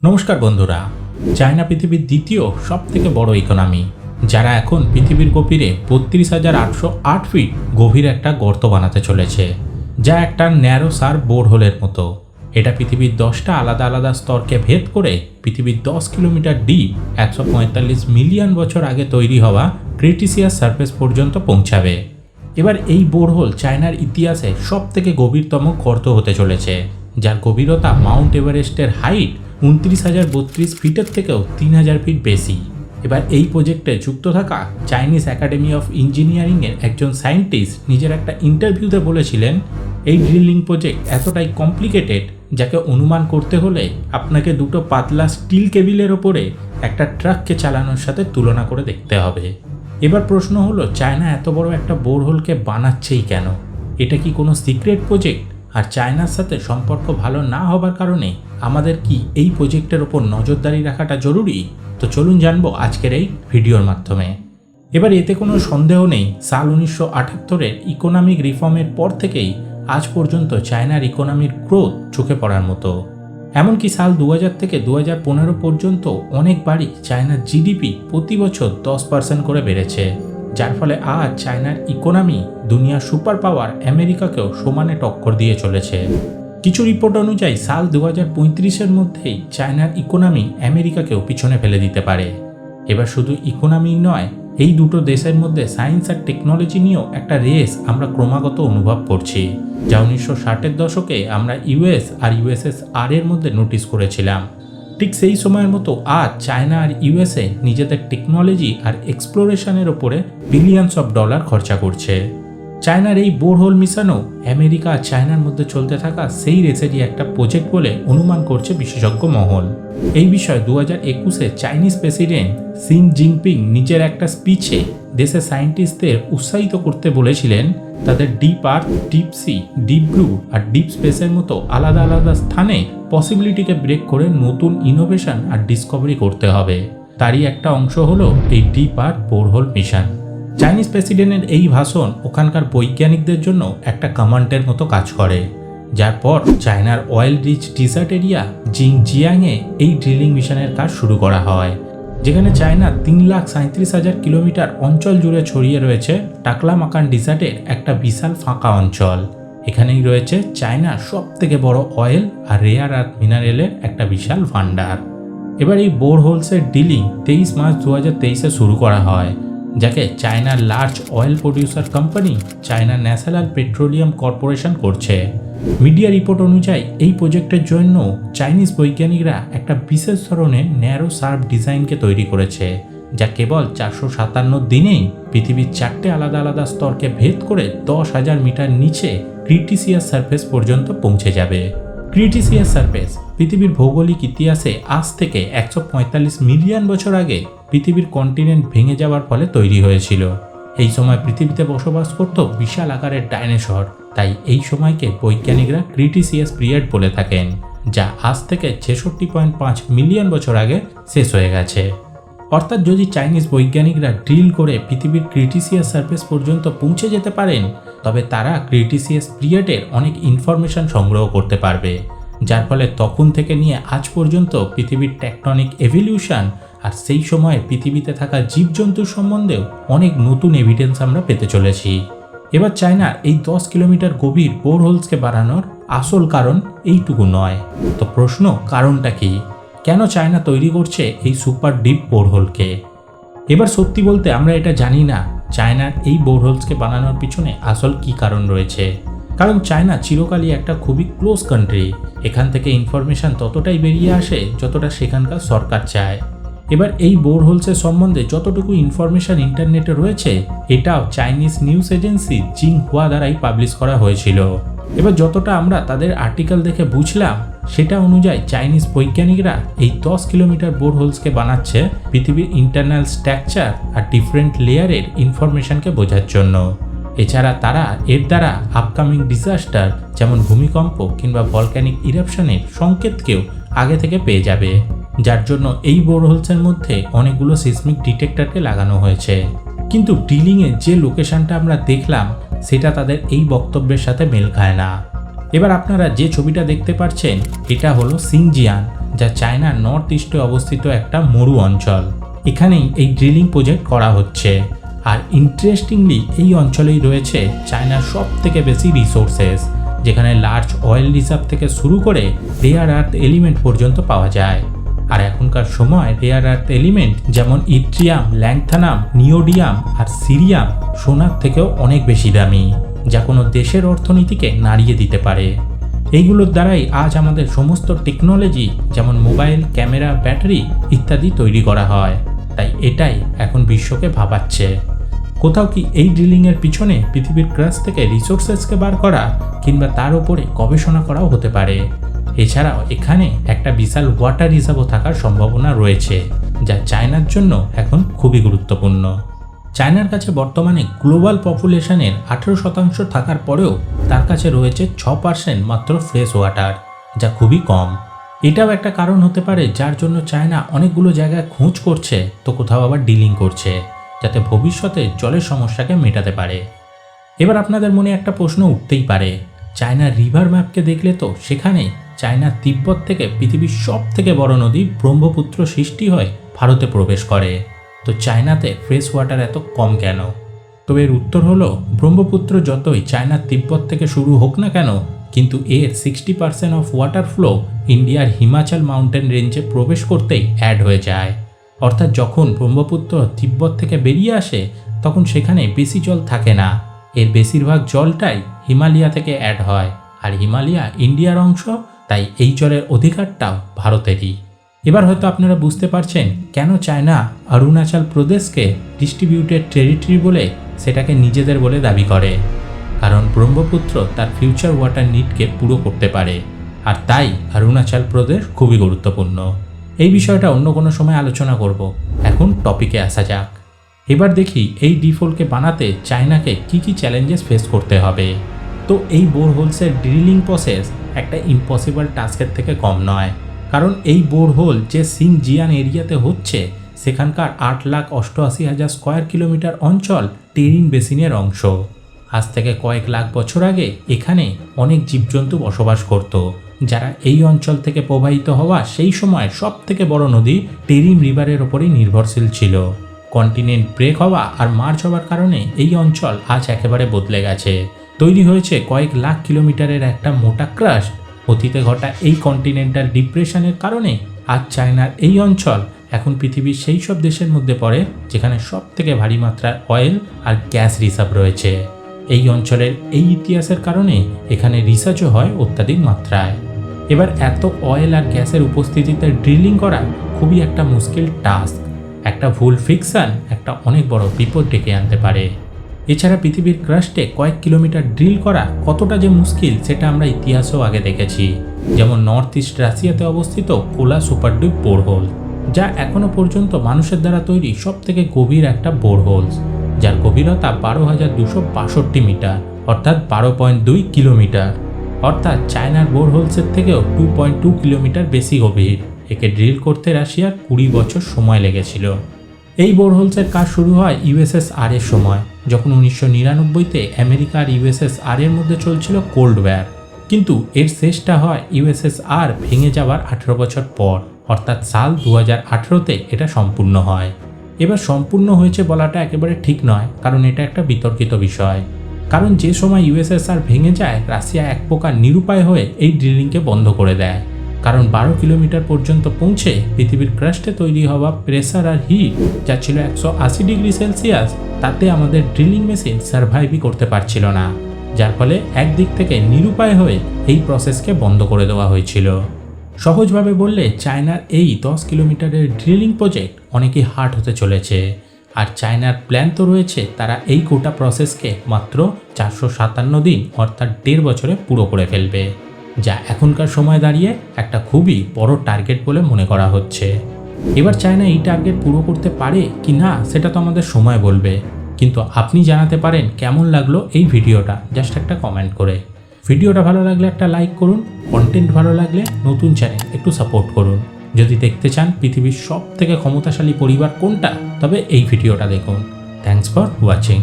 নমস্কার বন্ধুরা, চায়না পৃথিবীর দ্বিতীয় সবথেকে বড় ইকোনমি, যারা এখন পৃথিবীর গভীরে ৩২,৮০৮ ফিট গভীর একটা গর্ত বানাতে চলেছে, যা একটা ন্যারো সার বোরহোলের মতো। এটা পৃথিবীর 10টা আলাদা আলাদা স্তরকে ভেদ করে পৃথিবীর 10 কিলোমিটার ডিপ 145 মিলিয়ন বছর আগে তৈরি হওয়া ক্রিটিসিয়াস সারফেস পর্যন্ত পৌঁছাবে। এবার এই বোরহোল চায়নার ইতিহাসে সবথেকে গভীরতম গর্ত হতে চলেছে, যার গভীরতা মাউন্ট এভারেস্টের হাইট 29,032 ফিটের থেকেও 3,000 ফিট বেশি। এবার এই প্রজেক্টে যুক্ত থাকা চাইনিজ একাডেমি অফ ইঞ্জিনিয়ারিংয়ের একজন সায়েন্টিস্ট নিজের একটা ইন্টারভিউতে বলেছিলেন, এই ড্রিলিং প্রজেক্ট এতটাই কমপ্লিকেটেড যাকে অনুমান করতে হলে আপনাকে দুটো পাতলা স্টিল কেবিলের ওপরে একটা ট্রাককে চালানোর সাথে তুলনা করে দেখতে হবে। এবার প্রশ্ন হলো, চায়না এত বড় একটা বোরহোলকে বানাচ্ছেই কেন? এটা কি কোনো সিক্রেট প্রজেক্ট? আর চায়নার সাথে সম্পর্ক ভালো না হবার কারণে আমাদের কি এই প্রজেক্টের ওপর নজরদারি রাখাটা জরুরি? তো চলুন জানবো আজকের এই ভিডিওর মাধ্যমে। এবার এতে কোনো সন্দেহ নেই, সাল 1978-এর ইকোনমিক রিফর্মের পর থেকেই আজ পর্যন্ত চায়নার ইকোনমির গ্রোথ চোখে পড়ার মতো। এমনকি সাল 2000 থেকে 2015 পর্যন্ত অনেকবারই চায়নার জিডিপি প্রতি বছর 10% করে বেড়েছে, যার ফলে আজ চায়নার ইকোনমি দুনিয়ার সুপার পাওয়ার আমেরিকাকেও সমানে টক্কর দিয়ে চলেছে। কিছু রিপোর্ট অনুযায়ী সাল 2035-এর মধ্যেই চায়নার ইকোনমি আমেরিকাকেও পিছনে ফেলে দিতে পারে। এবার শুধু ইকোনমি নয়, এই দুটো দেশের মধ্যে সায়েন্স আর টেকনোলজি নিয়েও একটা রেস আমরা ক্রমাগত অনুভব করছি, যা 1960-এর দশকে আমরা ইউএস আর ইউএসএসআর এর মধ্যে নোটিস করেছিলাম। ঠিক সেই সময়ের মতো আজ চায়না আর ইউএসএ নিজেদের টেকনোলজি আর এক্সপ্লোরেশনের ওপরে বিলিয়নস অফ ডলার খরচা করছে। চায়নার এই বোরহোল মিশনও আমেরিকা আর চায়নার মধ্যে চলতে থাকা সেই রেসেরই একটা প্রজেক্ট বলে অনুমান করছে বিশেষজ্ঞ মহল। এই বিষয়ে 2021-এ চাইনিজ প্রেসিডেন্ট শি জিনপিং নিজের একটা স্পিচে দেশের সায়েন্টিস্টদের উৎসাহিত করতে বলেছিলেন, তাদের deep earth, deep sea, deep blue আর ডিপ স্পেসের মতো আলাদা আলাদা স্থানে পসিবিলিটিকে ব্রেক করে নতুন ইনোভেশন আর ডিসকভারি করতে হবে। তারই একটা অংশ হলো এই deep earth borehole mission. Chinese প্রেসিডেন্টের এই ভাষণ ওখানকার বৈজ্ঞানিকদের জন্য একটা কমান্ডের মতো কাজ করে, যার পর চায়নার অয়েল রিচ ডিজার্ট এরিয়া জিংজিয়াংয়ে এই ড্রিলিং মিশনের কাজ শুরু করা হয়, যেখানে চায়না 3,37,000 কিলোমিটার অঞ্চল জুড়ে ছড়িয়ে রয়েছে টাকলামাকান ডিজার্টের একটা বিশাল ফাঁকা অঞ্চল। এখানেই রয়েছে চায়নার সব থেকে বড় অয়েল আর রেয়ার আর্থ মিনারেলের একটা বিশাল ভান্ডার। এবার এই বোরহোলসের ড্রিলিং 23 মার্চ 2023-এ শুরু করা হয়, যাকে চায়নার large oil producer company China national petroleum corporation করছে। মিডিয়া রিপোর্ট অনুযায়ী এই প্রজেক্টের জন্য চাইনিজ বৈজ্ঞানিকরা একটা বিশেষ ধরনের ন্যারো সার্ভ ডিজাইনকে তৈরি করেছে, যা কেবল 457 দিনেই পৃথিবীর 4টে আলাদা আলাদা স্তরকে ভেদ করে 10,000 মিটার নিচে ক্রিটিসিয়াস সারফেস পর্যন্ত পৌঁছে যাবে। ক্রিটিসিয়াস সারফেস পৃথিবীর ভৌগোলিক ইতিহাসে আজ থেকে 145 মিলিয়ন বছর আগে পৃথিবীর কন্টিনেন্ট ভেঙে যাওয়ার ফলে তৈরি হয়েছিল। এই সময় পৃথিবীতে বসবাস করত বিশাল আকারের ডাইনোসর, তাই এই সময়কে বৈজ্ঞানিকরা ক্রিটিসিয়াস পিরিয়ড বলে থাকেন, যা আজ থেকে 66.5 মিলিয়ন বছর আগে শেষ হয়ে গেছে। অর্থাৎ যদি চাইনিজ বৈজ্ঞানিকরা ড্রিল করে পৃথিবীর ক্রিটিসিয়াস সারফেস পর্যন্ত পৌঁছে যেতে পারেন, তবে তারা ক্রিটিসিয়াস পিরিয়ডের অনেক ইনফরমেশন সংগ্রহ করতে পারবে, যার ফলে তখন থেকে নিয়ে আজ পর্যন্ত পৃথিবীর টেকটনিক এভলিউশন আর সেই সময়ে পৃথিবীতে থাকা জীবজন্তুর সম্বন্ধেও অনেক নতুন এভিডেন্স আমরা পেতে চলেছি। এবার চায়নার এই 10 কিলোমিটার গভীর বোরহোলসকে বাড়ানোর আসল কারণ এইটুকু নয়। তো প্রশ্ন, কারণটা কি? কেন চায়না তৈরি করছে এই সুপার ডিপ বোরহোলকে? এবার সত্যি বলতে আমরা এটা জানি না চায়নার এই বোরহোলসকে বানানোর পিছনে আসল কি কারণ রয়েছে। কারণ চায়না চিরকালই একটা খুবই ক্লোজ কান্ট্রি, এখান থেকে ইনফরমেশন ততটাই বেরিয়ে আসে যতটা সেখানকার সরকার চায়। এবার এই বোরহোলসের সম্বন্ধে যতটুকু ইনফরমেশন ইন্টারনেটে রয়েছে, এটাও চাইনিজ নিউজ এজেন্সি জিংহুয়া দ্বারাই পাবলিশ করা হয়েছিল। এবার যতটা আমরা তাদের আর্টিকেল দেখে বুঝলাম, সেটা অনুযায়ী চাইনিজ বৈজ্ঞানিকরা এই 10 কিলোমিটার বোরহোলসকে বানাচ্ছে পৃথিবীর ইন্টারনাল স্ট্রাকচার আর ডিফারেন্ট লেয়ারের ইনফরমেশনকে বোঝার জন্য। এছাড়া তারা এর দ্বারা আপকামিং ডিজাস্টার যেমন ভূমিকম্প কিংবা ভলক্যানিক ইরাপশনের সংকেতকেও আগে থেকে পেয়ে যাবে, যার জন্য এই বোরহোলসের মধ্যে অনেকগুলো সিসমিক ডিটেক্টরকে লাগানো হয়েছে। কিন্তু ড্রিলিংয়ে যে লোকেশনটা আমরা দেখলাম, সেটা তাদের এই বক্তব্যের সাথে মেল খায় না। এবার আপনারা যে ছবিটা দেখতে পাচ্ছেন, এটা হলো সিংজিয়ান, যা চায়নার নর্থ ইস্টে অবস্থিত একটা মরু অঞ্চল। এখানেই এই ড্রিলিং প্রজেক্ট করা হচ্ছে। আর ইন্টারেস্টিংলি এই অঞ্চলেই রয়েছে চায়নার সব থেকে বেশি রিসোর্সেস, যেখানে লার্জ অয়েল রিজার্ভ থেকে শুরু করে রেয়ার আর্থ এলিমেন্ট পর্যন্ত পাওয়া যায়। আর এখনকার সময় রেয়ার আর্থ এলিমেন্ট যেমন ইট্রিয়াম, ল্যাংথানাম, নিওডিয়াম আর সিরিয়াম সোনার থেকেও অনেক বেশি দামি, যা কোনো দেশের অর্থনীতিকে নাড়িয়ে দিতে পারে। এইগুলোর দ্বারাই আজ আমাদের সমস্ত টেকনোলজি যেমন মোবাইল, ক্যামেরা, ব্যাটারি ইত্যাদি তৈরি করা হয়। তাই এটাই এখন বিশ্বকে ভাবাচ্ছে। কোথাও কি এই ড্রিলিংয়ের পিছনে পৃথিবীর ক্রাস্ট থেকে রিসোর্সেসকে বার করা কিংবা তার উপরে গবেষণা করাও হতে পারে। এছাড়াও এখানে একটা বিশাল ওয়াটার রিজার্ভও থাকার সম্ভাবনা রয়েছে, যা চায়নার জন্য এখন খুবই গুরুত্বপূর্ণ। চায়নার কাছে বর্তমানে গ্লোবাল পপুলেশনের 18% থাকার পরেও তার কাছে রয়েছে 6% মাত্র ফ্রেশ ওয়াটার, যা খুবই কম। এটাও একটা কারণ হতে পারে যার জন্য চায়না অনেকগুলো জায়গায় খোঁজ করছে, তো কোথাও আবার ডিলিং করছে, যাতে ভবিষ্যতে জলের সমস্যাকে মেটাতে পারে। এবার আপনাদের মনে একটা প্রশ্ন উঠতেই পারে, চায়নার রিভার ম্যাপকে দেখলে তো সেখানে চায়নার তিব্বত থেকে পৃথিবীর সব থেকে বড় নদী ব্রহ্মপুত্র সৃষ্টি হয়ে ভারতে প্রবেশ করে, তো চায়নাতে ফ্রেশ ওয়াটার এত কম কেন? তবে এর উত্তর হলো, ব্রহ্মপুত্র যতই চায়নার তিব্বত থেকে শুরু হোক না কেন, কিন্তু এর 60% অফ ওয়াটার ফ্লো ইন্ডিয়ার হিমাচল মাউন্টেন রেঞ্জে প্রবেশ করতেই অ্যাড হয়ে যায়। অর্থাৎ যখন ব্রহ্মপুত্র তিব্বত থেকে বেরিয়ে আসে তখন সেখানে বেশি জল থাকে না, এর বেশিরভাগ জলটাই হিমালয়া থেকে অ্যাড হয়। আর হিমালয়া ইন্ডিয়ার অংশ, তাই এই জলের অধিকারটাও ভারতেরই। এবার হয়তো আপনারা বুঝতে পারছেন কেন চায়না অরুণাচল প্রদেশকে ডিস্ট্রিবিউটেড টেরিটরি বলে সেটাকে নিজেদের বলে দাবি করে। কারণ ব্রহ্মপুত্র তার ফিউচার ওয়াটার নিডকে পুরো করতে পারে, আর তাই অরুণাচল প্রদেশ খুবই গুরুত্বপূর্ণ। এই বিষয়টা অন্য কোনো সময় আলোচনা করব, এখন টপিকে আসা যাক। এবার দেখি এই ডিফল্টকে বানাতে চায়নাকে কি কি চ্যালেঞ্জেস ফেস করতে হবে। তো এই বোরহোলসের ড্রিলিং প্রসেস একটা ইম্পসিবল টাস্কের থেকে কম নয়, কারণ এই বোরহোল যে সিংজিয়ান এরিয়াতে হচ্ছে সেখানকার 8,88,000 স্কোয়ার কিলোমিটার অঞ্চল টেরিন বেসিনের অংশ। আজ থেকে কয়েক লাখ বছর আগে এখানে অনেক জীবজন্তু বসবাস করত, যারা এই অঞ্চল থেকে প্রবাহিত হওয়া সেই সময়ের সব থেকে বড় নদী টেরিম রিভারের ওপরই নির্ভরশীল ছিল। কন্টিনেন্ট ব্রেক হওয়া আর মার্চ হওয়ার কারণে এই অঞ্চল আজ একেবারে বদলে গেছে। তৈরি হয়েছে কয়েক লাখ কিলোমিটারের একটা মোটা ক্রাস্ট। অতীতে ঘটা এই কন্টিনেন্টাল ডিপ্রেশনের কারণে আজ চায়নার এই অঞ্চল এখন পৃথিবীর সেই সব দেশের মধ্যে পড়ে যেখানে সব থেকে ভারী মাত্রার অয়েল আর গ্যাস রিজার্ভ রয়েছে। এই অঞ্চলের এই ইতিহাসের কারণে এখানে রিসার্চও হয় অত্যাধিক মাত্রায়। এবার এত অয়েল আর গ্যাসের উপস্থিতিতে ড্রিলিং করা খুবই একটা মুশকিল টাস্ক। একটা ভুল ফিকশন একটা অনেক বড় বিপদ ডেকে আনতে পারে। এছাড়া পৃথিবীর ক্রাস্টে কয়েক কিলোমিটার ড্রিল করা কতটা যে মুশকিল সেটা আমরা ইতিহাসেও আগে দেখেছি। যেমন নর্থ ইস্ট রাশিয়াতে অবস্থিত কোলা সুপারডিপ বোরহোল, যা এখনও পর্যন্ত মানুষের দ্বারা তৈরি সব থেকে গভীর একটা বোরহোলস, যার গভীরতা 12,262 মিটার, অর্থাৎ 12.2 কিলোমিটার। অর্থাৎ চায়নার বোরহোলসের থেকেও 2.2 কিলোমিটার বেশি গভীর। একে ড্রিল করতে রাশিয়ার 20 বছর সময় লেগেছিল। এই বোরহোলসের কাজ শুরু হয় ইউএসএসআর এর সময়, যখন 1999-তে আমেরিকা আর ইউএসএসআর এর মধ্যে চলছিল কোল্ড ওয়্যার। কিন্তু এর শেষটা হয় ইউএসএসআর ভেঙে যাওয়ার 18 বছর পর, অর্থাৎ সাল 2018-তে এটা সম্পূর্ণ হয়। এবার সম্পূর্ণ হয়েছে বলাটা একেবারে ঠিক নয়, কারণ এটা একটা বিতর্কিত বিষয়। কারণ যে সময় ইউএসএসআর ভেঙে যায়, রাশিয়া এক প্রকার নিরুপায় হয়ে এই ড্রিলিংকে বন্ধ করে দেয়। কারণ 12 কিলোমিটার পর্যন্ত পৌঁছে পৃথিবীর ক্রাস্টে তৈরি হওয়া প্রেসার আর হিট, যা ছিল 180 ডিগ্রি সেলসিয়াস, তাতে আমাদের ড্রিলিং মেশিন সার্ভাইভই করতে পারছিল না, যার ফলে একদিক থেকে নিরুপায় হয়ে এই প্রসেসকে বন্ধ করে দেওয়া হয়েছিল। সহজভাবে বললে চায়নার এই 10 কিলোমিটারের ড্রিলিং প্রজেক্ট অনেকই হার্ড হতে চলেছে। আর চায়নার প্ল্যান তো রয়েছে তারা এই গোটা প্রসেসকে মাত্র 457 দিন অর্থাৎ 1.5 বছরে পুরো করে ফেলবে, যা এখনকার সময় দাঁড়িয়ে একটা খুবই বড় টার্গেট বলে মনে করা হচ্ছে। এবার চায়না এই টার্গেট পুরো করতে পারে কি না সেটা তো আমাদের সময় বলবে, কিন্তু আপনি জানাতে পারেন কেমন লাগলো এই ভিডিওটা জাস্ট একটা কমেন্ট করে। ভিডিওটা ভালো লাগলে একটা লাইক করুন, কন্টেন্ট ভালো লাগলে নতুন চ্যানেল একটু সাপোর্ট করুন। যদি দেখতে চান পৃথিবীর সব থেকে ক্ষমতাশালী পরিবার কোনটা, তবে এই ভিডিওটা দেখুন। Thanks for watching.